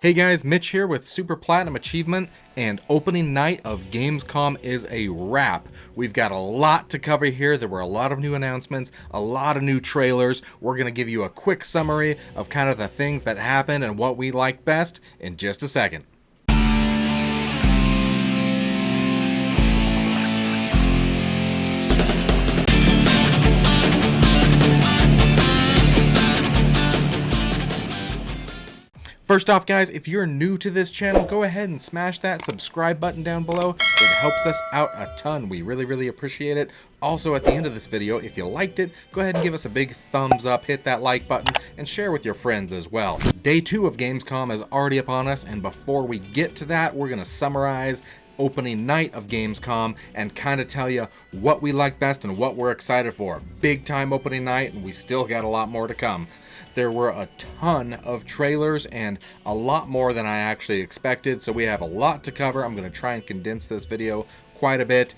Hey guys, Mitch here with Super Platinum Achievement, and opening night of Gamescom is a wrap. We've got a lot to cover here. There were a lot of new announcements, a lot of new trailers. We're going to give you a quick summary of kind of the things that happened and what we like best in just a second. First off, guys, if you're new to this channel, go ahead and smash that subscribe button down below. It helps us out a ton. We really appreciate it. Also, at the end of this video, if you liked it, go ahead and give us a big thumbs up, hit that like button, and share with your friends as well. Day 2 of Gamescom is already upon us, and before we get to that, we're going to summarize opening night of Gamescom and kind of tell you what we like best and what we're excited for. Big time opening night, and we still got a lot more to come. There were a ton of trailers and a lot more than I actually expected, so we have a lot to cover. I'm going to try and condense this video quite a bit.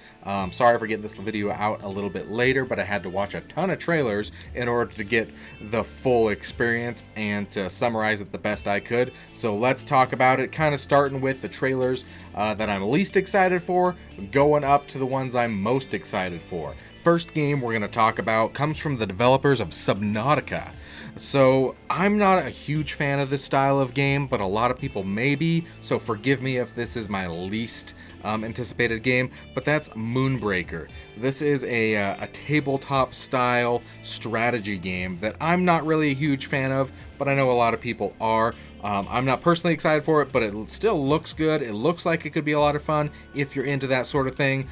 Sorry for getting this video out a little bit later, but I had to watch a ton of trailers in order to get the full experience and to summarize it the best I could. So let's talk about it, kind of starting with the trailers that I'm least excited for, going up to the ones I'm most excited for. First game we're going to talk about comes from the developers of Subnautica. So I'm not a huge fan of this style of game, but a lot of people may be, so forgive me if this is my least anticipated game, but that's Moonbreaker. This is a tabletop style strategy game that I'm not really a huge fan of, but I know a lot of people are. I'm not personally excited for it, but it still looks good. It looks like it could be a lot of fun if you're into that sort of thing.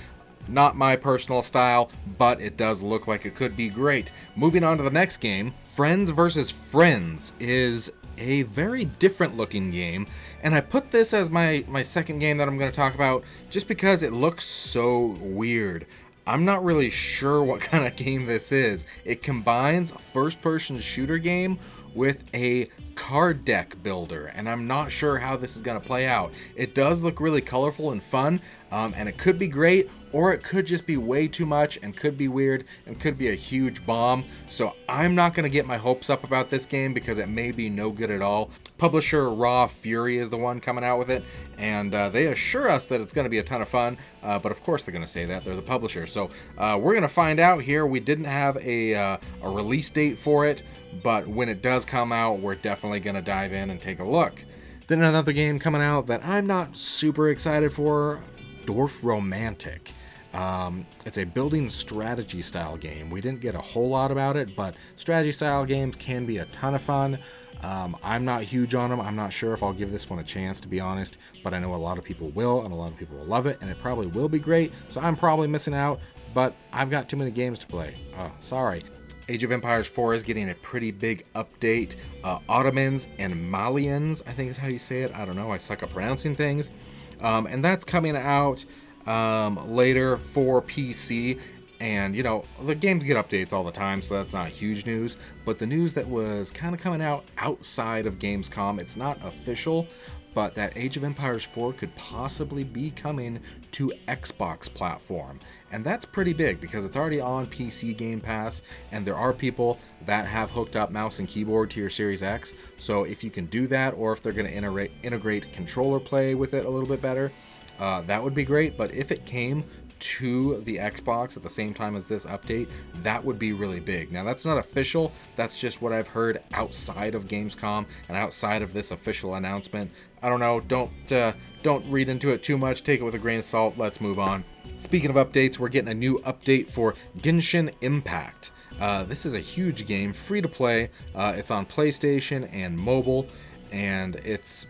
Not my personal style, but it does look like it could be great. Moving on to the next game, Friends vs. Friends is a very different looking game, and I put this as my second game that I'm going to talk about just because it looks so weird. I'm not really sure what kind of game this is. It combines a first-person shooter game with a card deck builder, and I'm not sure how this is going to play out. It does look really colorful and fun, and it could be great, or it could just be way too much and could be weird and could be a huge bomb. So I'm not going to get my hopes up about this game because it may be no good at all. Publisher Raw Fury is the one coming out with it, and they assure us that it's going to be a ton of fun, but of course they're going to say that. They're the publisher. So we're going to find out here. We didn't have a release date for it, but when it does come out, we're definitely going to dive in and take a look. Then another game coming out that I'm not super excited for, Dwarf Romantic. It's a building strategy style game. We didn't get a whole lot about it, but strategy style games can be a ton of fun. I'm not huge on them. I'm not sure if I'll give this one a chance, to be honest, but I know a lot of people will, and a lot of people will love it, and it probably will be great, so I'm probably missing out, but I've got too many games to play. Sorry. Age of Empires 4 is getting a pretty big update. Ottomans and Malians, I think is how you say it. I don't know. I suck at pronouncing things. And that's coming out later for PC. And, you know, the games get updates all the time, so that's not huge news. But the news that was kind of coming out outside of Gamescom, it's not official, but that Age of Empires 4 could possibly be coming to Xbox platform. And that's pretty big because it's already on PC Game Pass, and there are people that have hooked up mouse and keyboard to your Series X. So if you can do that, or if they're going to integrate controller play with it a little bit better, that would be great. But if it came to the Xbox at the same time as this update, that would be really big. Now that's not official, that's just what I've heard outside of Gamescom and outside of this official announcement. I don't know, don't read into it too much, take it with a grain of salt. Let's move on. Speaking of updates, we're getting a new update for Genshin Impact. This is a huge game, free to play. It's on PlayStation and mobile, and it's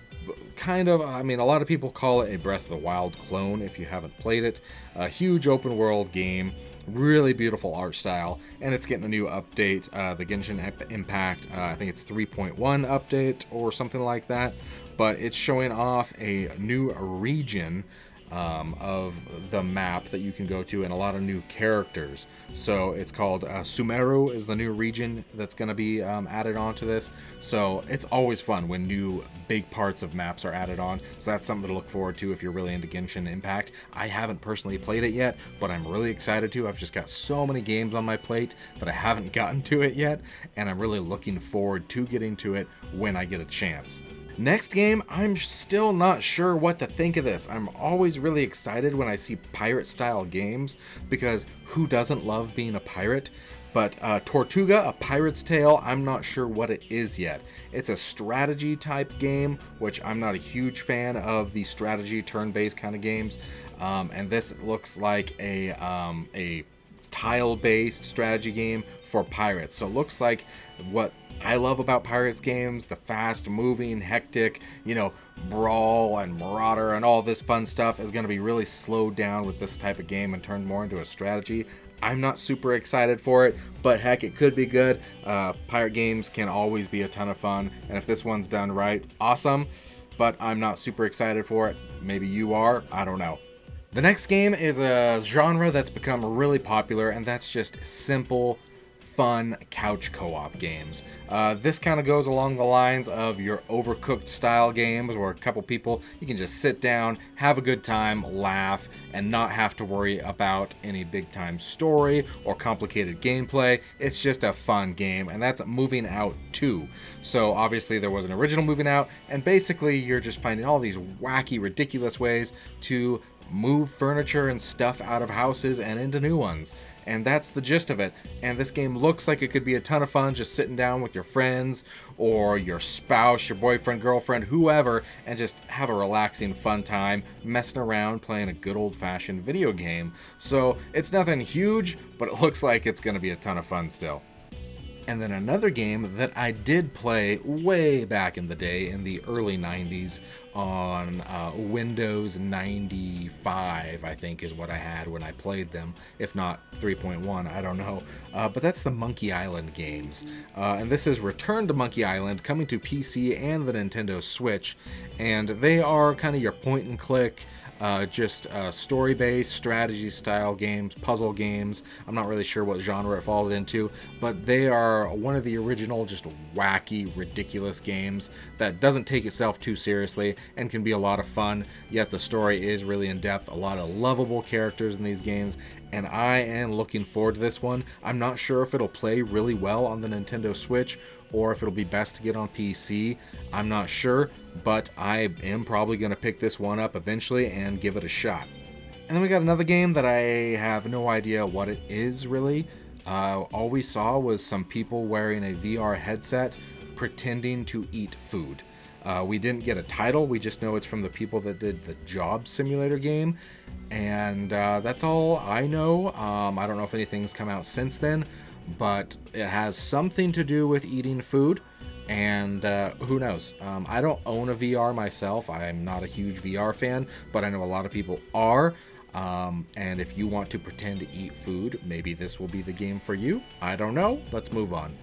kind of, I mean, a lot of people call it a Breath of the Wild clone if you haven't played it. A huge open world game, really beautiful art style, and it's getting a new update, the Genshin Impact, I think it's 3.1 update or something like that, but it's showing off a new region of the map that you can go to, and a lot of new characters. So it's called Sumeru is the new region that's going to be added onto this. So it's always fun when new big parts of maps are added on. So that's something to look forward to if you're really into Genshin Impact. I haven't personally played it yet, but I'm really excited to. I've just got so many games on my plate that I haven't gotten to it yet, and I'm really looking forward to getting to it when I get a chance. Next game, I'm still not sure what to think of this. I'm always really excited when I see pirate-style games, because who doesn't love being a pirate? But Tortuga, A Pirate's Tale, I'm not sure what it is yet. It's a strategy-type game, which I'm not a huge fan of the strategy, turn-based kind of games. And this looks like a tile-based strategy game for pirates. So it looks like what I love about Pirates games, the fast-moving, hectic, brawl and marauder and all this fun stuff is going to be really slowed down with this type of game and turned more into a strategy. I'm not super excited for it, but heck, it could be good. Pirate games can always be a ton of fun, and if this one's done right, awesome, but I'm not super excited for it. Maybe you are, I don't know. The next game is a genre that's become really popular, and that's just simple, fun couch co-op games. This kind of goes along the lines of your Overcooked style games, where a couple people, you can just sit down, have a good time, laugh, and not have to worry about any big time story or complicated gameplay. It's just a fun game, and that's Moving Out 2. So obviously there was an original Moving Out, and basically you're just finding all these wacky, ridiculous ways to move furniture and stuff out of houses and into new ones. And that's the gist of it. And this game looks like it could be a ton of fun just sitting down with your friends or your spouse, your boyfriend, girlfriend, whoever, and just have a relaxing, fun time messing around playing a good old-fashioned video game. So it's nothing huge, but it looks like it's going to be a ton of fun still. And then another game that I did play way back in the day, in the early 90s, on Windows 95, I think is what I had when I played them, if not 3.1, I don't know. But that's the Monkey Island games. And this is Return to Monkey Island, coming to PC and the Nintendo Switch. And they are kind of your point and click, just story-based, strategy-style games, puzzle games. I'm not really sure what genre it falls into, but they are one of the original just wacky, ridiculous games that doesn't take itself too seriously and can be a lot of fun, yet the story is really in-depth, a lot of lovable characters in these games, and I am looking forward to this one. I'm not sure if it'll play really well on the Nintendo Switch or if it'll be best to get on PC. I'm not sure, but I am probably going to pick this one up eventually and give it a shot. And then we got another game that I have no idea what it is really. All we saw was some people wearing a VR headset pretending to eat food. We didn't get a title, we just know it's from the people that did the Job Simulator game, and that's all I know. I don't know if anything's come out since then, but it has something to do with eating food, and who knows. I don't own a VR myself. I'm not a huge VR fan, but I know a lot of people are, and if you want to pretend to eat food, maybe this will be the game for you. I don't know. Let's move on.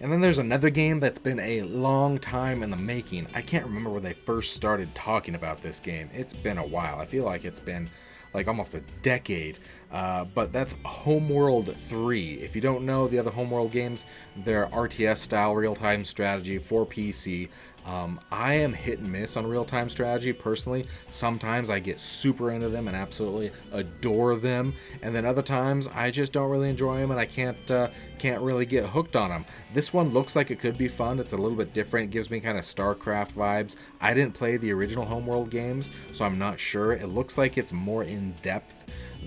And then there's another game that's been a long time in the making. I can't remember when they first started talking about this game. It's been a while. I feel like it's been like almost a decade, but that's Homeworld 3. If you don't know the other Homeworld games, they're RTS style real-time strategy for PC. I am hit and miss on real-time strategy personally. Sometimes I get super into them and absolutely adore them, and then other times I just don't really enjoy them and I can't really get hooked on them. This one looks like it could be fun. It's a little bit different. It gives me kind of StarCraft vibes. I didn't play the original Homeworld games, so I'm not sure. It looks like it's more in-depth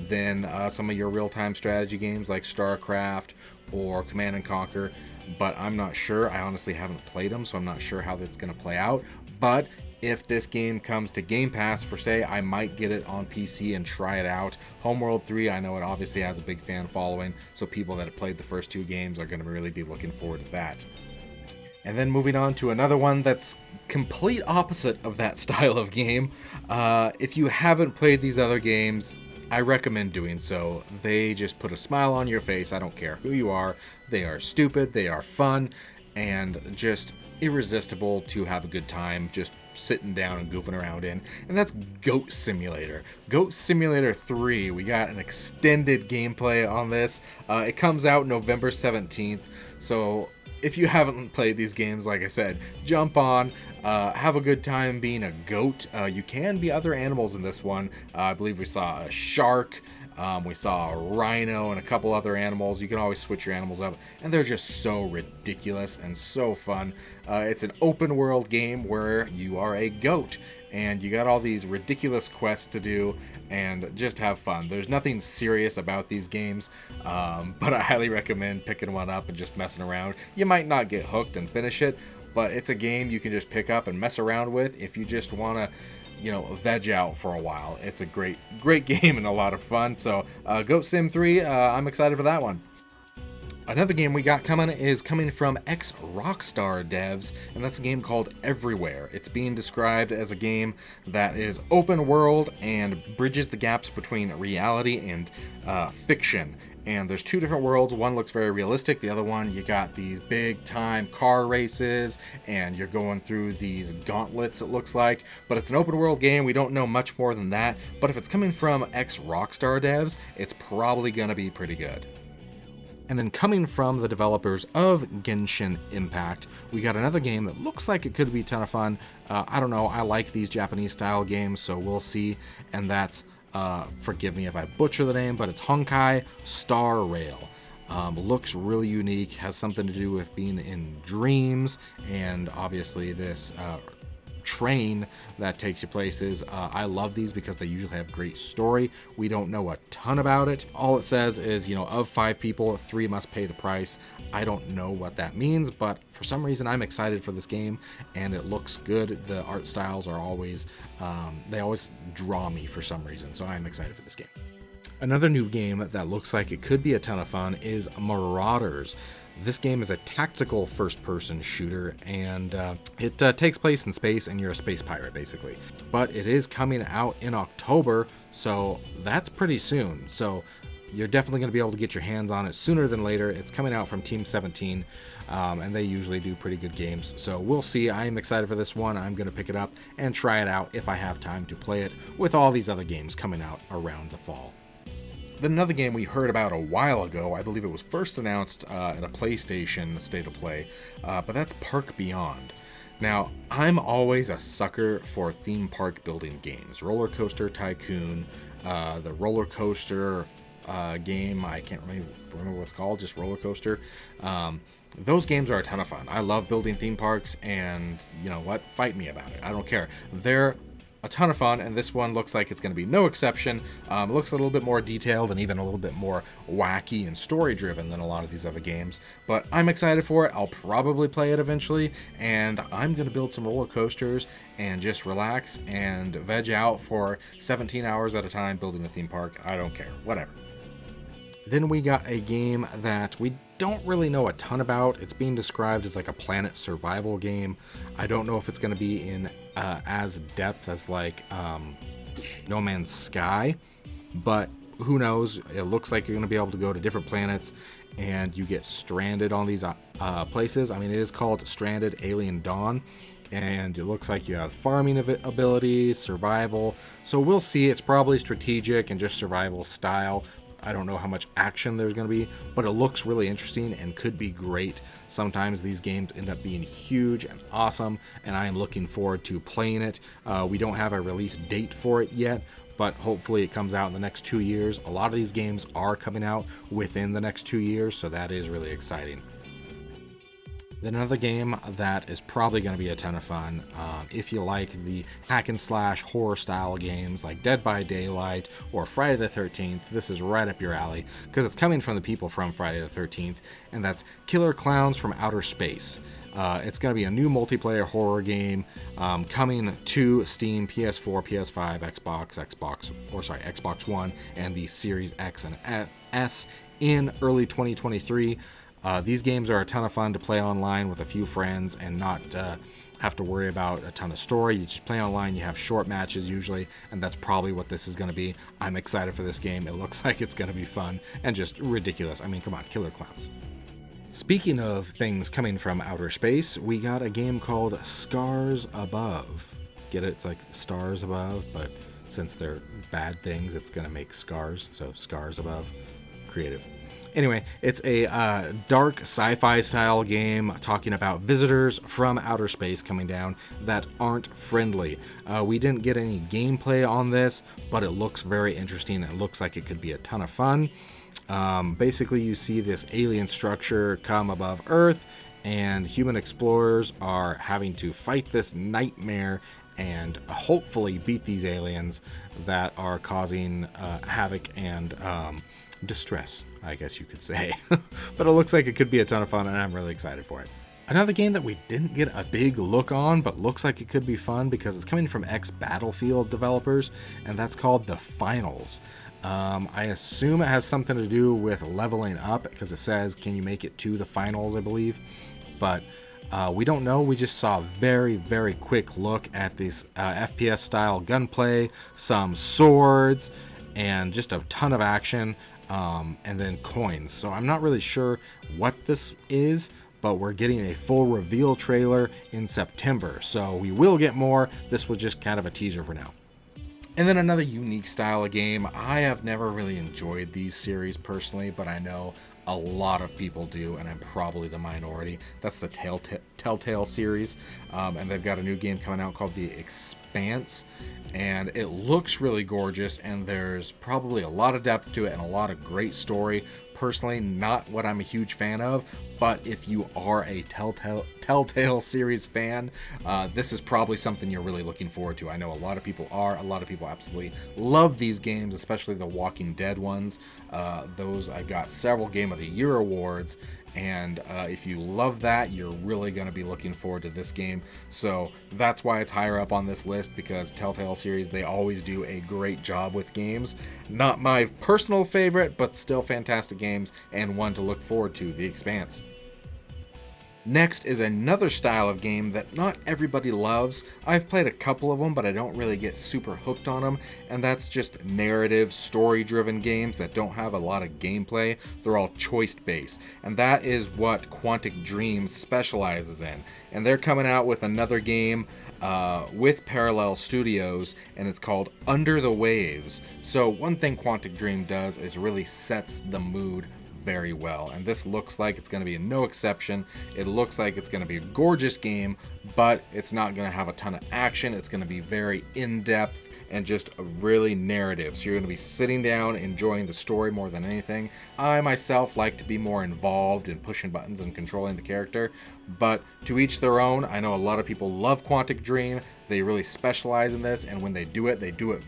than some of your real-time strategy games like StarCraft or Command & Conquer, but I'm not sure. I honestly haven't played them, so I'm not sure how that's going to play out. But if this game comes to Game Pass, for say, I might get it on PC and try it out. Homeworld 3, I know it obviously has a big fan following, so people that have played the first two games are going to really be looking forward to that. And then moving on to another one that's complete opposite of that style of game. If you haven't played these other games, I recommend doing so. They just put a smile on your face. I don't care who you are. They are stupid, they are fun, and just irresistible to have a good time just sitting down and goofing around in. And that's Goat Simulator. Goat Simulator 3. We got an extended gameplay on this. It comes out November 17th, so if you haven't played these games, like I said, jump on, have a good time being a goat. You can be other animals in this one. I believe we saw a shark, We saw a rhino and a couple other animals. You can always switch your animals up, and they're just so ridiculous and so fun. It's an open world game where you are a goat, and you got all these ridiculous quests to do, and just have fun. There's nothing serious about these games, but I highly recommend picking one up and just messing around. You might not get hooked and finish it, but it's a game you can just pick up and mess around with if you just want to, you know, veg out for a while. It's a great game and a lot of fun. So Goat Sim 3, I'm excited for that one. Another game we got coming from ex-Rockstar devs, and that's a game called Everywhere. It's being described as a game that is open world and bridges the gaps between reality and fiction. And there's two different worlds. One looks very realistic. The other one, you got these big time car races, and you're going through these gauntlets, it looks like. But it's an open world game. We don't know much more than that. But if it's coming from ex-Rockstar devs, it's probably going to be pretty good. And then coming from the developers of Genshin Impact, we got another game that looks like it could be a ton of fun. I don't know, I like these Japanese style games, so we'll see. And that's, forgive me if I butcher the name, but it's Honkai Star Rail. Looks really unique, has something to do with being in dreams, and obviously this train that takes you places. I love these because they usually have great story. We don't know a ton about it. All it says is, you know, of 5 people, 3 must pay the price. I don't know what that means, but for some reason I'm excited for this game, and it looks good. The art styles are always, they always draw me for some reason, so I'm excited for this game. Another new game that looks like it could be a ton of fun is Marauders. This game is a tactical first-person shooter, and it takes place in space, and you're a space pirate, basically. But it is coming out in October, so that's pretty soon. So you're definitely going to be able to get your hands on it sooner than later. It's coming out from Team 17, and they usually do pretty good games. So we'll see. I am excited for this one. I'm going to pick it up and try it out if I have time to play it with all these other games coming out around the fall. Then another game we heard about a while ago, I believe it was first announced at a PlayStation State of Play, but that's Park Beyond. Now, I'm always a sucker for theme park building games. Roller Coaster Tycoon, the roller coaster game, I can't remember what it's called, just Roller Coaster. Those games are a ton of fun. I love building theme parks, and you know what? Fight me about it. I don't care. They're a ton of fun, and this one looks like it's going to be no exception. It looks a little bit more detailed and even a little bit more wacky and story driven than a lot of these other games, but I'm excited for it. I'll probably play it eventually, and I'm going to build some roller coasters and just relax and veg out for 17 hours at a time building a theme park. I don't care, whatever. Then we got a game that we don't really know a ton about. It's being described as like a planet survival game. I don't know if it's going to be in as depth as like No Man's Sky, but who knows? It looks like you're going to be able to go to different planets and you get stranded on these places. I mean, it is called Stranded Alien Dawn, and it looks like you have farming abilities, survival. So we'll see. It's probably strategic and just survival style. I don't know how much action there's going to be, but it looks really interesting and could be great. Sometimes these games end up being huge and awesome, and I am looking forward to playing it. We don't have a release date for it yet, but hopefully it comes out in the next 2 years. A lot of these games are coming out within the next 2 years, so that is really exciting. Then another game that is probably going to be a ton of fun, if you like the hack and slash horror style games like Dead by Daylight or Friday the 13th, this is right up your alley because it's coming from the people from Friday the 13th, and that's Killer Clowns from Outer Space. It's going to be a new multiplayer horror game coming to Steam, PS4, PS5, Xbox One, and the Series X and S in early 2023. These games are a ton of fun to play online with a few friends and not have to worry about a ton of story. You just play online, you have short matches usually, and that's probably what this is going to be. I'm excited for this game. It looks like it's going to be fun and just ridiculous. I mean, come on, Killer Clowns. Speaking of things coming from outer space, we got a game called Scars Above. Get it? It's like stars above, but since they're bad things, it's going to make scars. So Scars Above. Creative. Anyway, it's a dark sci-fi style game talking about visitors from outer space coming down that aren't friendly. We didn't get any gameplay on this, but it looks very interesting. It looks like it could be a ton of fun. Basically, you see this alien structure come above Earth, and human explorers are having to fight this nightmare and hopefully beat these aliens that are causing havoc and distress, I guess you could say. But it looks like it could be a ton of fun, and I'm really excited for it. Another game that we didn't get a big look on, but looks like it could be fun because it's coming from ex-Battlefield developers, and that's called The Finals. I assume it has something to do with leveling up, because it says, can you make it to the finals, I believe. But we don't know. We just saw a very quick look at this FPS style gunplay, some swords, and just a ton of action, and then coins. So I'm not really sure what this is, but we're getting a full reveal trailer in September. So we will get more. This was just kind of a teaser for now. And then another unique style of game. I have never really enjoyed these series personally, but I know a lot of people do, and I'm probably the minority. That's the Telltale series, and they've got a new game coming out called The Expanse, and it looks really gorgeous, and there's probably a lot of depth to it and a lot of great story. Personally, not what I'm a huge fan of, but if you are a Telltale series fan, this is probably something you're really looking forward to. I know a lot of people are. A lot of people absolutely love these games, especially the Walking Dead ones. Those I got several Game of the Year awards, and if you love that, you're really going to be looking forward to this game. So that's why it's higher up on this list, because Telltale series, they always do a great job with games. Not my personal favorite, but still fantastic games, and one to look forward to, The Expanse. Next is another style of game that not everybody loves. I've played a couple of them, but I don't really get super hooked on them, and that's just narrative, story-driven games that don't have a lot of gameplay. They're all choice-based, and that is what Quantic Dream specializes in. And they're coming out with another game with Parallel Studios, and it's called Under the Waves. So one thing Quantic Dream does is really sets the mood very well, and this looks like it's going to be no exception. It looks like it's going to be a gorgeous game, but it's not going to have a ton of action. It's going to be very in-depth and just really narrative. So you're going to be sitting down enjoying the story more than anything. I myself like to be more involved in pushing buttons and controlling the character, but to each their own. I know a lot of people love Quantic Dream. They really specialize in this, and when they do it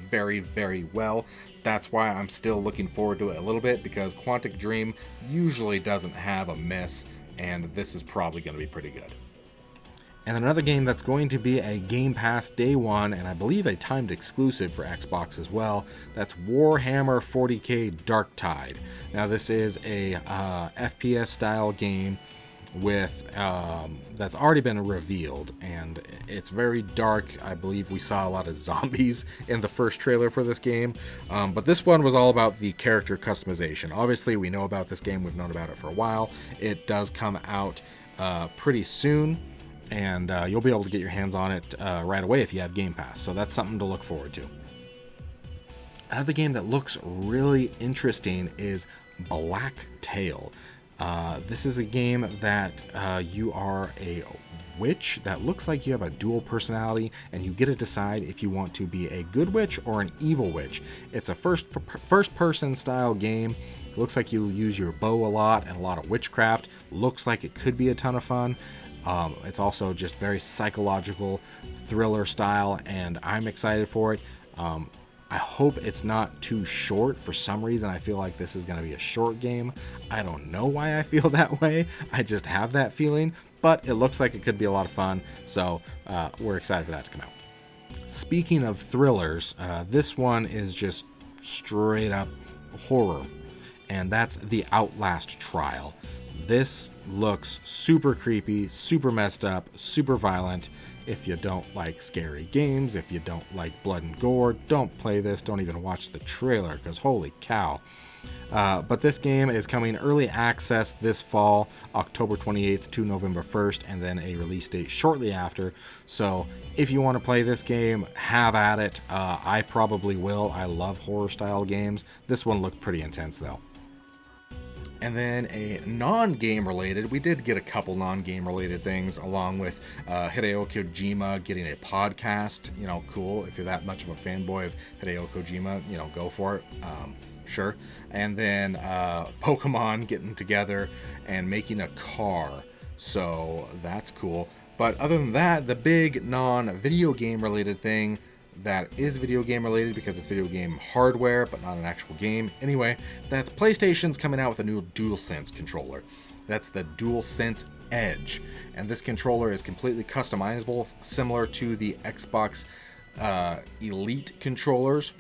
very well. That's why I'm still looking forward to it a little bit, because Quantic Dream usually doesn't have a miss, and this is probably going to be pretty good. And another game that's going to be a Game Pass day one, and I believe a timed exclusive for Xbox as well, that's Warhammer 40k Darktide. Now this is a FPS style game with that's already been revealed, and it's very dark. I believe we saw a lot of zombies in the first trailer for this game, but this one was all about the character customization. Obviously we know about this game, we've known about it for a while. It does come out pretty soon, and you'll be able to get your hands on it right away if you have Game Pass, so that's something to look forward to. Another game that looks really interesting is Blacktail. This is a game that you are a witch that looks like you have a dual personality, and you get to decide if you want to be a good witch or an evil witch. It's a first person style game. It looks like you use your bow a lot and a lot of witchcraft. Looks like it could be a ton of fun. It's also just very psychological thriller style, and I'm excited for it. I hope it's not too short. For some reason, I feel like this is going to be a short game. I don't know why I feel that way. I just have that feeling, but it looks like it could be a lot of fun, so we're excited for that to come out. Speaking of thrillers, this one is just straight up horror, and that's the Outlast Trial. This looks super creepy, super messed up, super violent. If you don't like scary games, if you don't like blood and gore, don't play this. Don't even watch the trailer, because holy cow. But this game is coming early access this fall, October 28th to November 1st, and then a release date shortly after. So if you want to play this game, have at it. I probably will. I love horror style games. This one looked pretty intense though. And then a non-game related, we did get a couple non-game related things, along with Hideo Kojima getting a podcast. You know, cool. If you're that much of a fanboy of Hideo Kojima, you know, go for it. Sure. And then Pokemon getting together and making a car. So that's cool. But other than that, the big non-video game related thing that is video game related, because it's video game hardware but not an actual game anyway, that's PlayStation's coming out with a new DualSense controller. That's the DualSense Edge, and this controller is completely customizable, similar to the Xbox Elite controllers,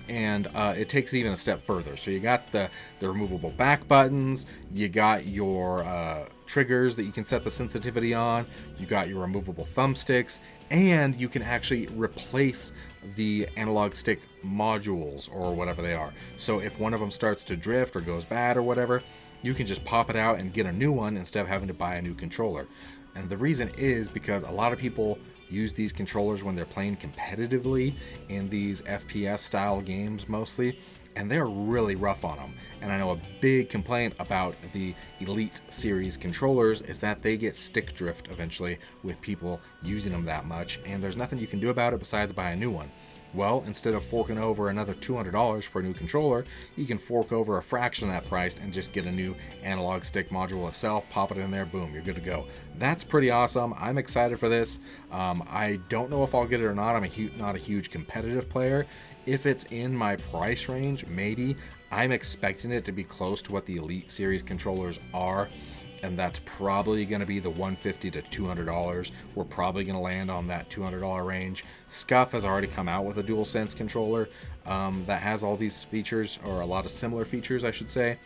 and it takes it even a step further. So you got the removable back buttons, you got your triggers that you can set the sensitivity on, you got your removable thumbsticks, and you can actually replace the analog stick modules or whatever they are. So if one of them starts to drift or goes bad or whatever, you can just pop it out and get a new one instead of having to buy a new controller. And the reason is because a lot of people use these controllers when they're playing competitively in these FPS style games mostly, and they're really rough on them. And I know a big complaint about the Elite series controllers is that they get stick drift eventually with people using them that much, and there's nothing you can do about it besides buy a new one. Well, instead of forking over another $200 for a new controller, you can fork over a fraction of that price and just get a new analog stick module itself, pop it in there, boom, you're good to go. That's pretty awesome. I'm excited for this. I don't know if I'll get it or not. I'm not a huge competitive player. If it's in my price range, maybe. I'm expecting it to be close to what the Elite series controllers are, and that's probably going to be the $150 to $200. We're probably going to land on that $200 range. Scuff has already come out with a DualSense controller that has all these features, or a lot of similar features, I should say.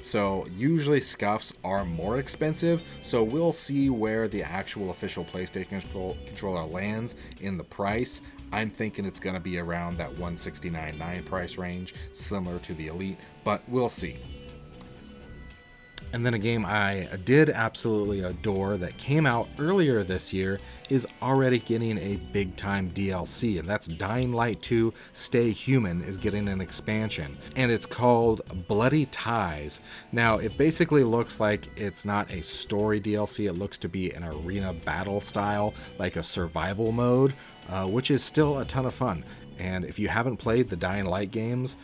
So usually Scuffs are more expensive, so we'll see where the actual official PlayStation controller lands in the price. I'm thinking it's going to be around that $169.9 price range, similar to the Elite, but we'll see. And then a game I did absolutely adore that came out earlier this year is already getting a big time DLC, and that's Dying Light 2 Stay Human is getting an expansion, and it's called Bloody Ties. Now it basically looks like it's not a story DLC, it looks to be an arena battle style, like a survival mode, which is still a ton of fun. And if you haven't played the Dying Light games,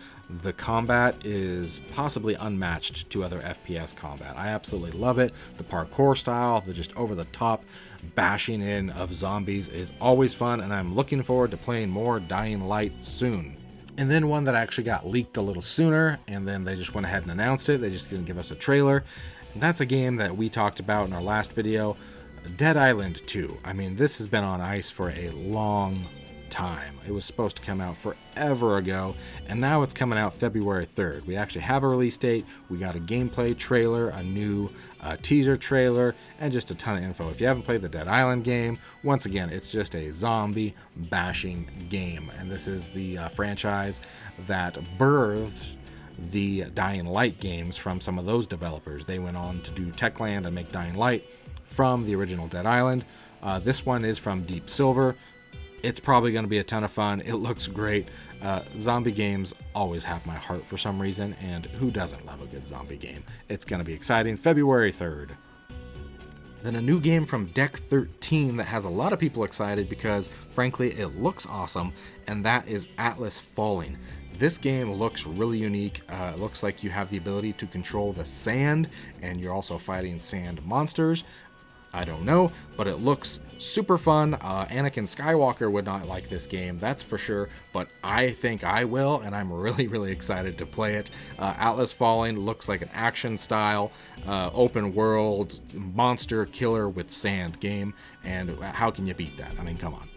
the combat is possibly unmatched to other FPS combat. I absolutely love it. The parkour style, the just over-the-top bashing in of zombies is always fun, and I'm looking forward to playing more Dying Light soon. And then one that actually got leaked a little sooner, and then they just went ahead and announced it. They just didn't give us a trailer. And that's a game that we talked about in our last video, Dead Island 2. I mean, this has been on ice for a long time. It was supposed to come out forever ago, and now it's coming out February 3rd. We actually have a release date. We got a gameplay trailer, a new teaser trailer, and just a ton of info. If you haven't played the Dead Island game, once again, it's just a zombie bashing game, and this is the franchise that birthed the Dying Light games from some of those developers. They went on to do Techland and make Dying Light from the original Dead Island. This one is from Deep Silver. It's probably going to be a ton of fun. It looks great. Zombie games always have my heart for some reason, and who doesn't love a good zombie game? It's going to be exciting. February 3rd. Then a new game from Deck 13 that has a lot of people excited because, frankly, it looks awesome, and that is Atlas Falling. This game looks really unique. It looks like you have the ability to control the sand, and you're also fighting sand monsters. I don't know, but it looks super fun. Anakin Skywalker would not like this game, that's for sure, but I think I will, and I'm really excited to play it. Atlas Falling looks like an action style, open world, monster killer with sand game, and how can you beat that? I mean, come on.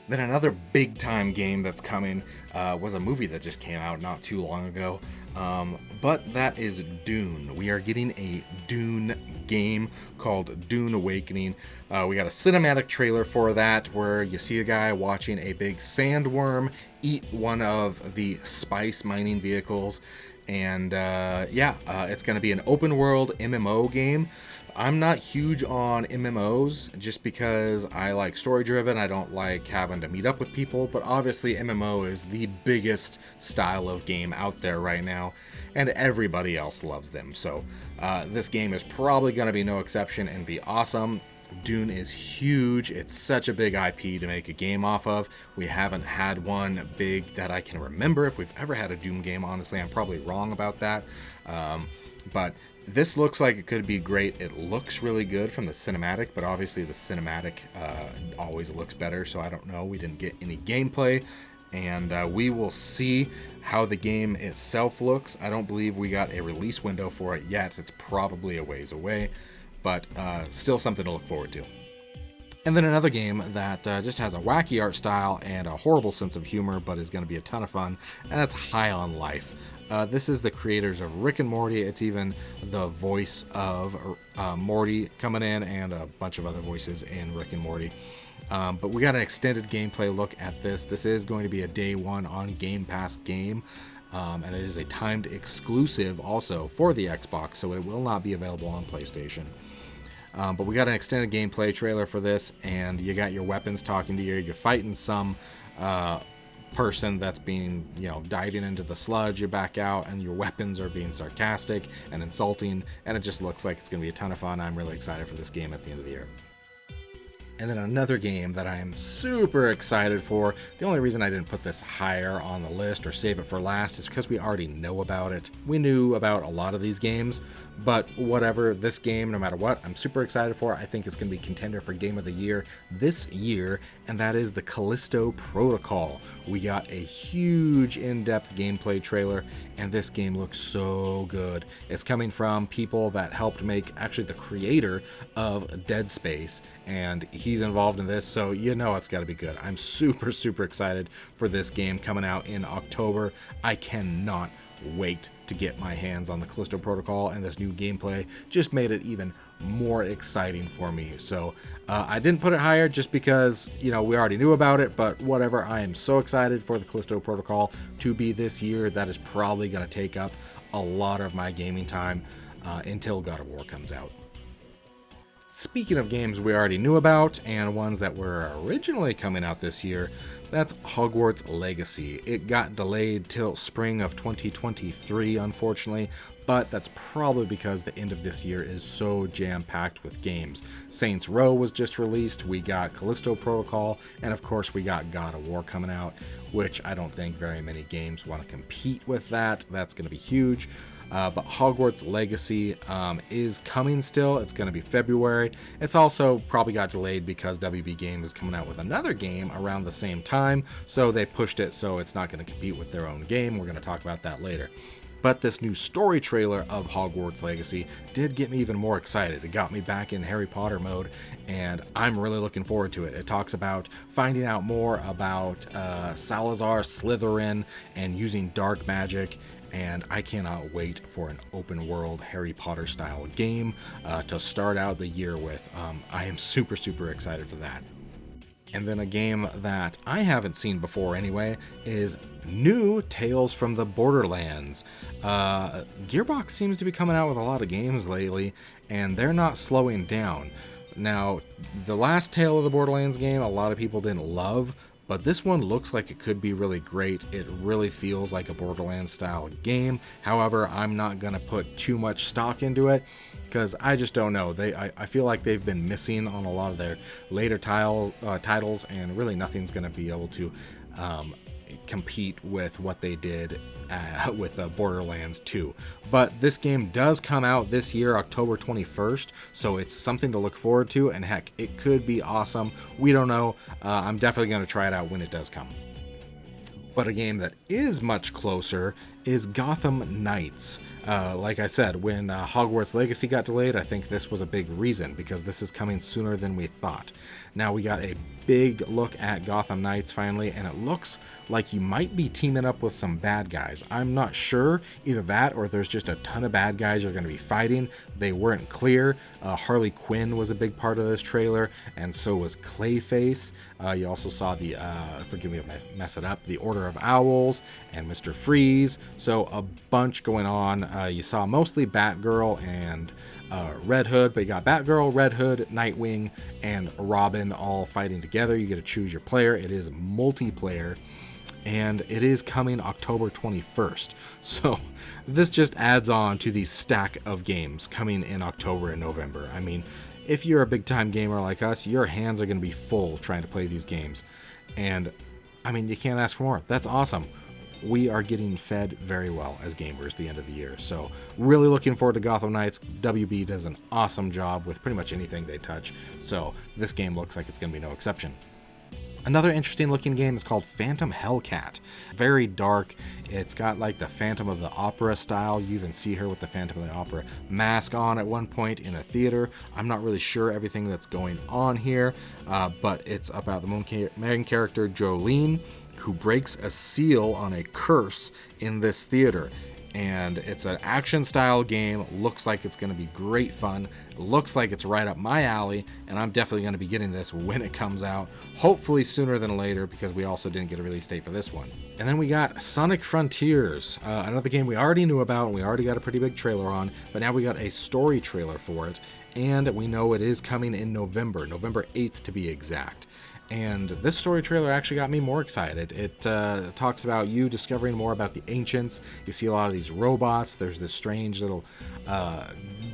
Then another big time game that's coming was a movie that just came out not too long ago, but that is Dune. We are getting a Dune game called Dune Awakening. We got a cinematic trailer for that where you see a guy watching a big sandworm eat one of the spice mining vehicles. And it's going to be an open world MMO game. I'm not huge on MMOs just because I like story driven. I don't like having to meet up with people, but obviously MMO is the biggest style of game out there right now, and everybody else loves them. So this game is probably going to be no exception and be awesome. Dune is huge. It's such a big IP to make a game off of. We haven't had one big that I can remember. If we've ever had a Dune game, honestly, I'm probably wrong about that. But this looks like it could be great. It looks really good from the cinematic, but obviously the cinematic always looks better, so I don't know. We didn't get any gameplay, and we will see how the game itself looks. I don't believe we got a release window for it yet. It's probably a ways away, but still something to look forward to. And then another game that just has a wacky art style and a horrible sense of humor, but is going to be a ton of fun, and that's High on Life. This is the creators of Rick and Morty. It's even the voice of Morty coming in, and a bunch of other voices in Rick and Morty. But we got an extended gameplay look at this. This is going to be a day one on Game Pass game, and it is a timed exclusive also for the Xbox, so it will not be available on PlayStation. But we got an extended gameplay trailer for this, and you got your weapons talking to you. You're fighting some person that's being, diving into the sludge. You back out, and your weapons are being sarcastic and insulting, and it just looks like it's going to be a ton of fun. I'm really excited for this game at the end of the year. And then another game that I am super excited for. The only reason I didn't put this higher on the list or save it for last is because we already know about it. We knew about a lot of these games, but whatever, this game, no matter what, I'm super excited for. I think it's going to be contender for Game of the Year this year, and that is the Callisto Protocol. We got a huge in-depth gameplay trailer, and this game looks so good. It's coming from people that helped make, actually the creator of Dead Space, and he's involved in this, so you know it's got to be good. I'm super, super excited for this game coming out in October. I cannot wait to get my hands on the Callisto Protocol, and this new gameplay just made it even more exciting for me. So I didn't put it higher just because, we already knew about it, but whatever. I am so excited for the Callisto Protocol to be this year. That is probably going to take up a lot of my gaming time until God of War comes out. Speaking of games we already knew about and ones that were originally coming out this year, that's Hogwarts Legacy. It got delayed till spring of 2023, unfortunately, but that's probably because the end of this year is so jam-packed with games. Saints Row was just released, we got Callisto Protocol, and of course we got God of War coming out, which I don't think very many games want to compete with that. That's going to be huge. But Hogwarts Legacy is coming still. It's going to be February. It's also probably got delayed because WB Games is coming out with another game around the same time, so they pushed it so it's not going to compete with their own game. We're going to talk about that later. But this new story trailer of Hogwarts Legacy did get me even more excited. It got me back in Harry Potter mode, and I'm really looking forward to it. It talks about finding out more about Salazar Slytherin and using dark magic, and I cannot wait for an open world Harry Potter style game to start out the year with. I am super, super excited for that. And then a game that I haven't seen before anyway is new Tales from the Borderlands. Gearbox seems to be coming out with a lot of games lately, and they're not slowing down. Now, the last Tale of the Borderlands game, a lot of people didn't love, but this one looks like it could be really great. It really feels like a Borderlands style game. However, I'm not going to put too much stock into it because I just don't know. I feel like they've been missing on a lot of their later titles, and really nothing's going to be able to compete with what they did with Borderlands 2. But this game does come out this year, October 21st, so it's something to look forward to, and heck, it could be awesome. We don't know. I'm definitely going to try it out when it does come. But a game that is much closer is Gotham Knights. Like I said, when Hogwarts Legacy got delayed, I think this was a big reason, because this is coming sooner than we thought. Now we got a big look at Gotham Knights finally, and it looks like you might be teaming up with some bad guys. I'm not sure, either that or there's just a ton of bad guys you're going to be fighting. They weren't clear. Harley Quinn was a big part of this trailer, and so was Clayface. You also saw the, forgive me if I mess it up, the Order of Owls and Mr. Freeze. So a bunch going on. You saw mostly Batgirl and Red Hood, but you got Batgirl, Red Hood, Nightwing, and Robin all fighting together. You get to choose your player. It is multiplayer, and it is coming October 21st. So this just adds on to the stack of games coming in October and November. I mean, if you're a big time gamer like us, your hands are going to be full trying to play these games. And I mean, you can't ask for more. That's awesome. We are getting fed very well as gamers the end of the year. So really looking forward to Gotham Knights. WB does an awesome job with pretty much anything they touch. So this game looks like it's going to be no exception. Another interesting looking game is called Phantom Hellcat. Very dark. It's got like the Phantom of the Opera style. You even see her with the Phantom of the Opera mask on at one point in a theater. I'm not really sure everything that's going on here, but it's about the main character Jolene, who breaks a seal on a curse in this theater. And it's an action style game. Looks like it's going to be great fun. Looks like it's right up my alley, and I'm definitely going to be getting this when it comes out, hopefully sooner than later, because we also didn't get a release date for this one. And then we got Sonic Frontiers, another game we already knew about and we already got a pretty big trailer on, but now we got a story trailer for it, and we know it is coming in November 8th to be exact. And this story trailer actually got me more excited. It talks about you discovering more about the ancients. You see a lot of these robots. There's this strange little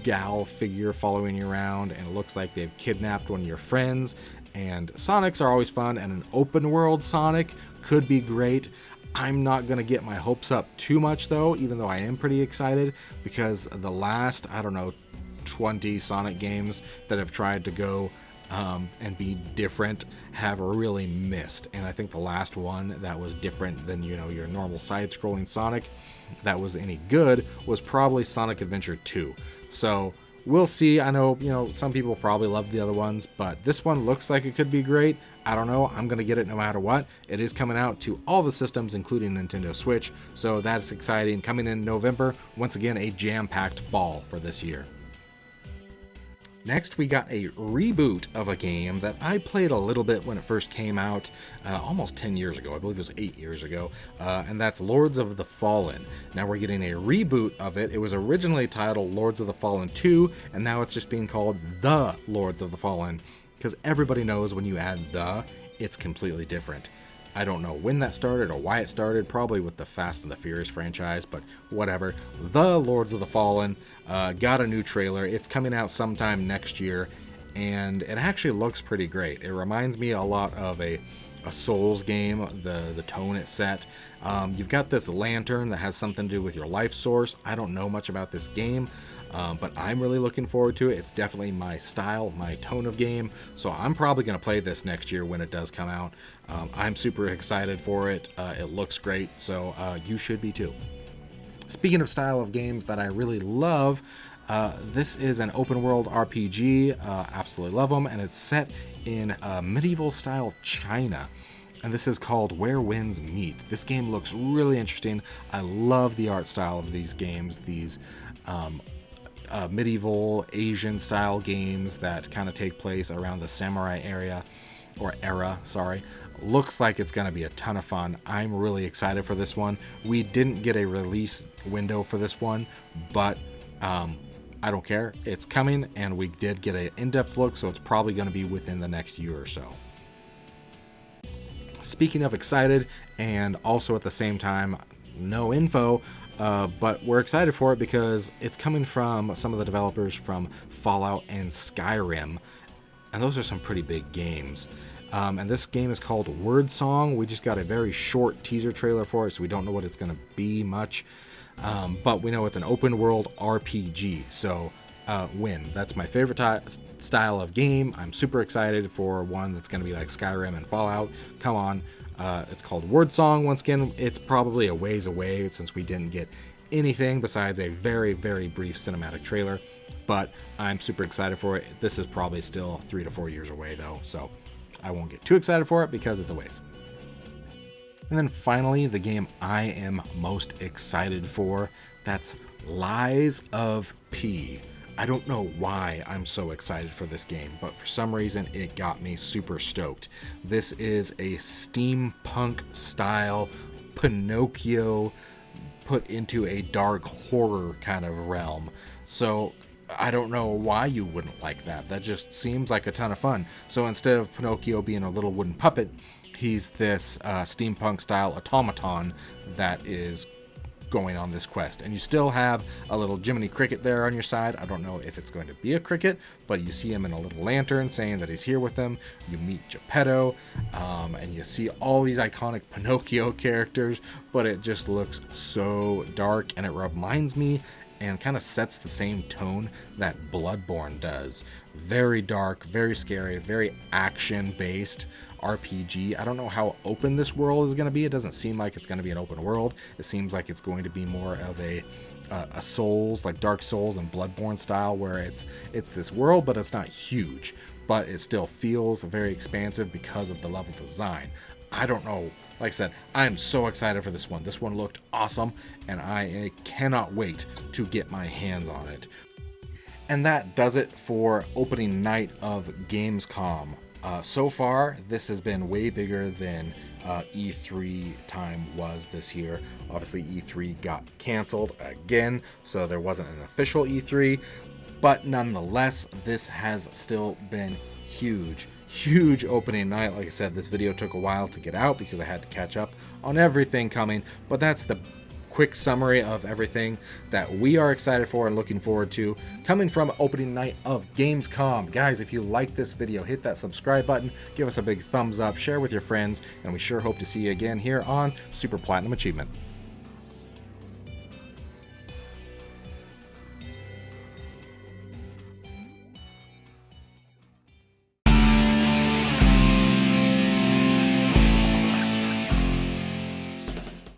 gal figure following you around, and it looks like they've kidnapped one of your friends. And Sonics are always fun, and an open world Sonic could be great. I'm not going to get my hopes up too much though, even though I am pretty excited, because the last, 20 Sonic games that have tried to go and be different have really missed. And I think the last one that was different than, your normal side-scrolling Sonic that was any good was probably Sonic Adventure 2. So we'll see. I know, some people probably love the other ones, but this one looks like it could be great. I don't know. I'm going to get it no matter what. It is coming out to all the systems, including Nintendo Switch. So that's exciting. Coming in November. Once again, a jam-packed fall for this year. Next, we got a reboot of a game that I played a little bit when it first came out, almost 10 years ago. I believe it was 8 years ago, and that's Lords of the Fallen. Now we're getting a reboot of it. It was originally titled Lords of the Fallen 2, and now it's just being called The Lords of the Fallen, because everybody knows when you add the, it's completely different. I don't know when that started or why it started, probably with the Fast and the Furious franchise, but whatever. The Lords of the Fallen got a new trailer. It's coming out sometime next year, and it actually looks pretty great. It reminds me a lot of a Souls game, the tone it's set. You've got this lantern that has something to do with your life source. I don't know much about this game, but I'm really looking forward to it. It's definitely my style, my tone of game, so I'm probably going to play this next year when it does come out. I'm super excited for it. It looks great, so you should be too. Speaking of style of games that I really love, this is an open world RPG. Absolutely love them, and it's set in medieval style China. And this is called Where Winds Meet. This game looks really interesting. I love the art style of these games, these medieval Asian style games that kind of take place around the samurai era. Looks like it's going to be a ton of fun. I'm really excited for this one. We didn't get a release window for this one, but I don't care. It's coming, and we did get an in-depth look, so it's probably going to be within the next year or so. Speaking of excited, and also at the same time, no info, but we're excited for it because it's coming from some of the developers from Fallout and Skyrim, and those are some pretty big games. And this game is called Wordsong. We just got a very short teaser trailer for it, so we don't know what it's going to be much. But we know it's an open world RPG, so win. That's my favorite style of game. I'm super excited for one that's going to be like Skyrim and Fallout. Come on. It's called Wordsong. Once again, it's probably a ways away since we didn't get anything besides a very, very brief cinematic trailer. But I'm super excited for it. This is probably still 3 to 4 years away, though, so I won't get too excited for it because it's a ways. And then finally, the game I am most excited for, that's Lies of P. I don't know why I'm so excited for this game, but for some reason it got me super stoked. This is a steampunk style Pinocchio put into a dark horror kind of realm. So I don't know why you wouldn't like that. That just seems like a ton of fun. So instead of Pinocchio being a little wooden puppet, he's this steampunk style automaton that is going on this quest. And you still have a little Jiminy Cricket there on your side. I don't know if it's going to be a cricket, but you see him in a little lantern saying that he's here with them. You meet Geppetto, and you see all these iconic Pinocchio characters, but it just looks so dark, and it reminds me and kind of sets the same tone that Bloodborne does. Very dark, very scary, very action-based RPG. I don't know how open this world is going to be. It doesn't seem like it's going to be an open world. It seems like it's going to be more of a Souls, like Dark Souls and Bloodborne style, where it's this world, but it's not huge, but it still feels very expansive because of the level design. I don't know. Like I said, I am so excited for this one. This one looked awesome, and I cannot wait to get my hands on it. And that does it for opening night of Gamescom. So far, this has been way bigger than E3 time was this year. Obviously, E3 got canceled again, so there wasn't an official E3. But nonetheless, this has still been huge. Huge opening night. Like I said, this video took a while to get out because I had to catch up on everything coming. But that's the quick summary of everything that we are excited for and looking forward to coming from opening night of Gamescom. Guys, if you like this video, hit that subscribe button, give us a big thumbs up, share with your friends, and we sure hope to see you again here on Super Platinum Achievement.